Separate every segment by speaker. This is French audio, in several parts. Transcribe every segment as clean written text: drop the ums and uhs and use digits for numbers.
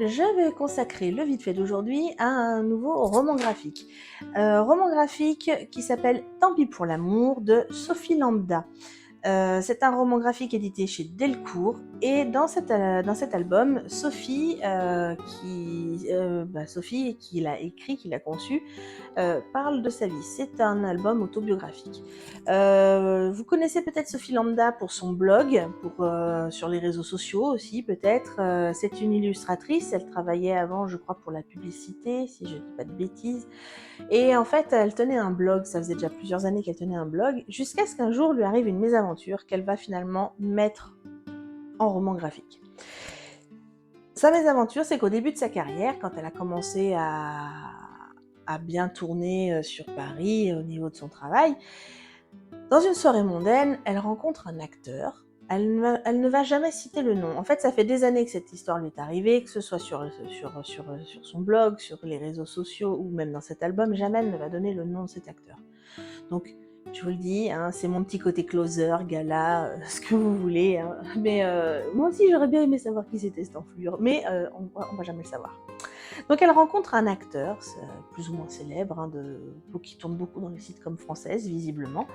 Speaker 1: Je vais consacrer le vite fait d'aujourd'hui à un nouveau roman graphique. Roman graphique qui s'appelle Tant pis pour l'amour de Sophie Lambda. C'est un roman graphique édité chez Delcourt et dans cet album, Sophie qui l'a écrit, qui l'a conçu, parle de sa vie. C'est un album autobiographique. Vous connaissez peut-être Sophie Lambda pour son blog, sur les réseaux sociaux aussi peut-être. C'est une illustratrice, elle travaillait avant je crois pour la publicité, si je ne dis pas de bêtises. Et en fait, elle tenait un blog, ça faisait déjà plusieurs années qu'elle tenait un blog, jusqu'à ce qu'un jour lui arrive une mésaventure qu'elle va finalement mettre en roman graphique. Sa mésaventure, c'est qu'au début de sa carrière, quand elle a commencé à bien tourner sur Paris au niveau de son travail, dans une soirée mondaine, elle rencontre un acteur. Elle ne va jamais citer le nom. En fait, ça fait des années que cette histoire lui est arrivée, que ce soit sur son blog, sur les réseaux sociaux ou même dans cet album, jamais elle ne va donner le nom de cet acteur. Donc, je vous le dis, hein, c'est mon petit côté closer, gala, ce que vous voulez. Hein. Mais moi aussi, j'aurais bien aimé savoir qui c'était cette enflure, mais on va jamais le savoir. Donc, elle rencontre un acteur, plus ou moins célèbre, hein, qui tourne beaucoup dans les sitcoms françaises, visiblement.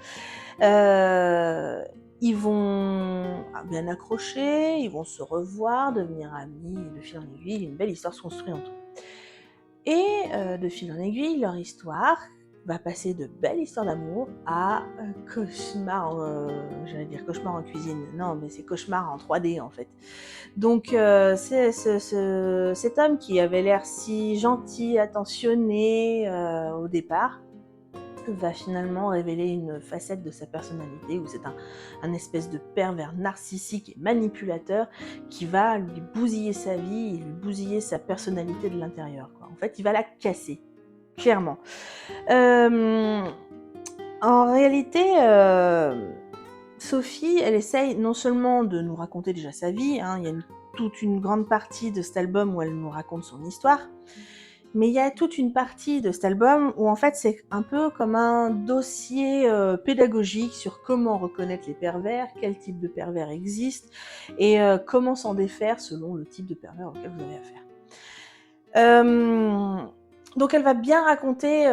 Speaker 1: Ils vont bien accrocher, ils vont se revoir, devenir amis, et de fil en aiguille, une belle histoire se construit entre eux. Et de fil en aiguille, leur histoire va passer de belles histoires d'amour à cauchemar, j'allais dire cauchemar en cuisine, non mais c'est cauchemar en 3D en fait. Donc cet homme qui avait l'air si gentil, attentionné au départ, va finalement révéler une facette de sa personnalité où c'est un espèce de pervers narcissique et manipulateur qui va lui bousiller sa vie et lui bousiller sa personnalité de l'intérieur, quoi. En fait, il va la casser, clairement. En réalité, Sophie, elle essaye non seulement de nous raconter déjà sa vie, hein, il y a toute une grande partie de cet album où elle nous raconte son histoire, mais il y a toute une partie de cet album où en fait c'est un peu comme un dossier pédagogique sur comment reconnaître les pervers, quel type de pervers existe et comment s'en défaire selon le type de pervers auquel vous avez affaire. Donc elle va bien raconter,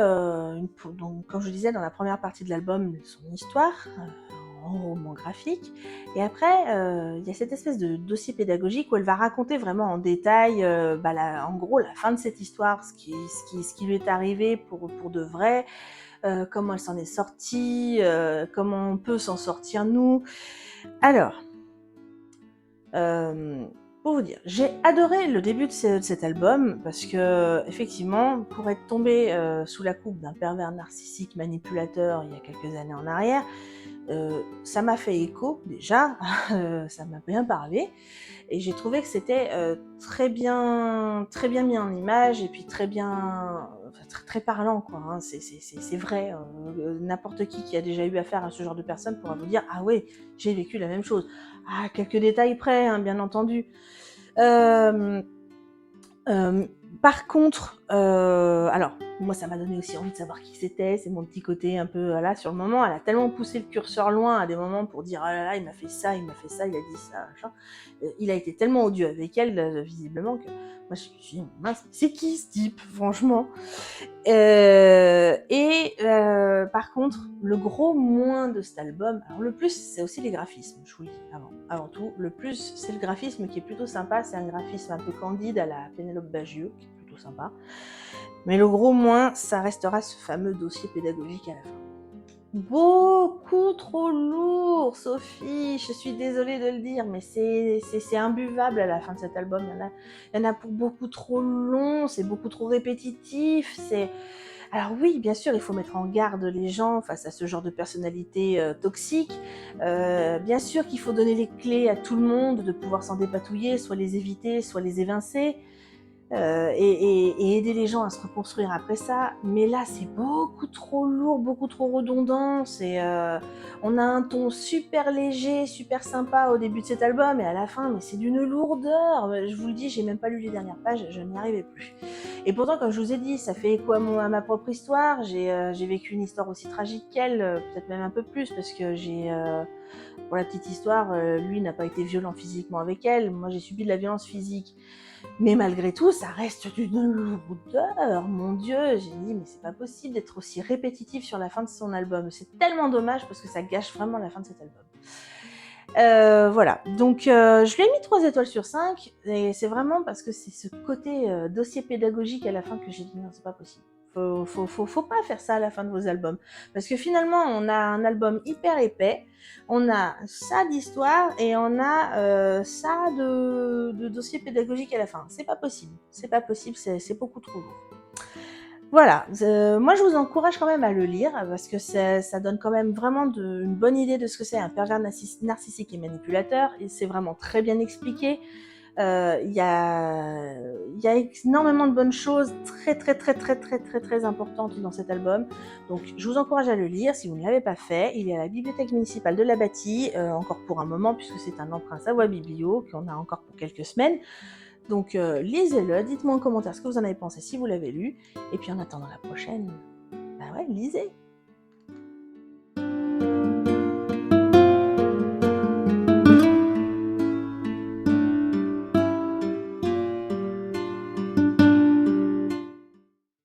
Speaker 1: donc, comme je disais dans la première partie de l'album, son histoire en roman graphique. Et après, il y a cette espèce de dossier pédagogique où elle va raconter vraiment en détail, en gros, la fin de cette histoire, ce qui lui est arrivé pour de vrai, comment elle s'en est sortie, comment on peut s'en sortir nous. Alors, pour vous dire, j'ai adoré le début de cet album parce que effectivement, pour être tombée sous la coupe d'un pervers narcissique manipulateur il y a quelques années en arrière, ça m'a fait écho déjà, ça m'a bien parlé et j'ai trouvé que c'était très bien mis en image et puis très bien, enfin, très parlant quoi. Hein. C'est vrai, n'importe qui a déjà eu affaire à ce genre de personne pourra vous dire ah ouais, j'ai vécu la même chose. À quelques détails près, hein, bien entendu. Euh, Par contre, alors moi ça m'a donné aussi envie de savoir qui c'était, c'est mon petit côté un peu voilà, sur le moment, elle a tellement poussé le curseur loin à des moments pour dire ah là là, il m'a fait ça, il a dit ça, machin. Il a été tellement odieux avec elle visiblement que moi je me suis dit mince, c'est qui ce type franchement. Par contre, le gros moins de cet album, alors le plus c'est aussi les graphismes, je vous le dis avant tout. Le plus c'est le graphisme qui est plutôt sympa, c'est un graphisme un peu candide à la Pénélope Bagieux, qui est plutôt sympa. Mais le gros moins, ça restera ce fameux dossier pédagogique à la fin. Beaucoup trop lourd, Sophie, je suis désolée de le dire, mais c'est imbuvable à la fin de cet album. Il y en a pour beaucoup trop long, c'est beaucoup trop répétitif, Alors oui, bien sûr, il faut mettre en garde les gens face à ce genre de personnalité toxique. Bien sûr qu'il faut donner les clés à tout le monde de pouvoir s'en dépatouiller, soit les éviter, soit les évincer. Et aider les gens à se reconstruire après ça. Mais là, c'est beaucoup trop lourd, beaucoup trop redondant. On a un ton super léger, super sympa au début de cet album, et à la fin, mais c'est d'une lourdeur. Je vous le dis, j'ai même pas lu les dernières pages, je n'y arrivais plus. Et pourtant, comme je vous ai dit, ça fait écho à ma propre histoire. J'ai vécu une histoire aussi tragique qu'elle, peut-être même un peu plus, parce que pour la petite histoire, lui n'a pas été violent physiquement avec elle. Moi, j'ai subi de la violence physique. Mais malgré tout, ça reste d'une lourdeur, mon Dieu. J'ai dit, mais c'est pas possible d'être aussi répétitif sur la fin de son album. C'est tellement dommage parce que ça gâche vraiment la fin de cet album. Voilà, donc je lui ai mis 3 étoiles sur 5 et c'est vraiment parce que c'est ce côté dossier pédagogique à la fin que j'ai dit non, c'est pas possible. Faut pas faire ça à la fin de vos albums. Parce que finalement, on a un album hyper épais, on a ça d'histoire et on a ça de dossier pédagogique à la fin. C'est pas possible, c'est beaucoup trop lourd. Voilà, moi je vous encourage quand même à le lire parce que ça donne quand même vraiment une bonne idée de ce que c'est un pervers narcissique et manipulateur et c'est vraiment très bien expliqué. Il y a énormément de bonnes choses très importantes dans cet album. Donc je vous encourage à le lire si vous ne l'avez pas fait. Il est à la bibliothèque municipale de la Bâtie, encore pour un moment puisque c'est un emprunt Savoie Biblio qu'on a encore pour quelques semaines. Donc lisez-le, dites-moi en commentaire ce que vous en avez pensé si vous l'avez lu. Et puis en attendant la prochaine, bah ouais, lisez.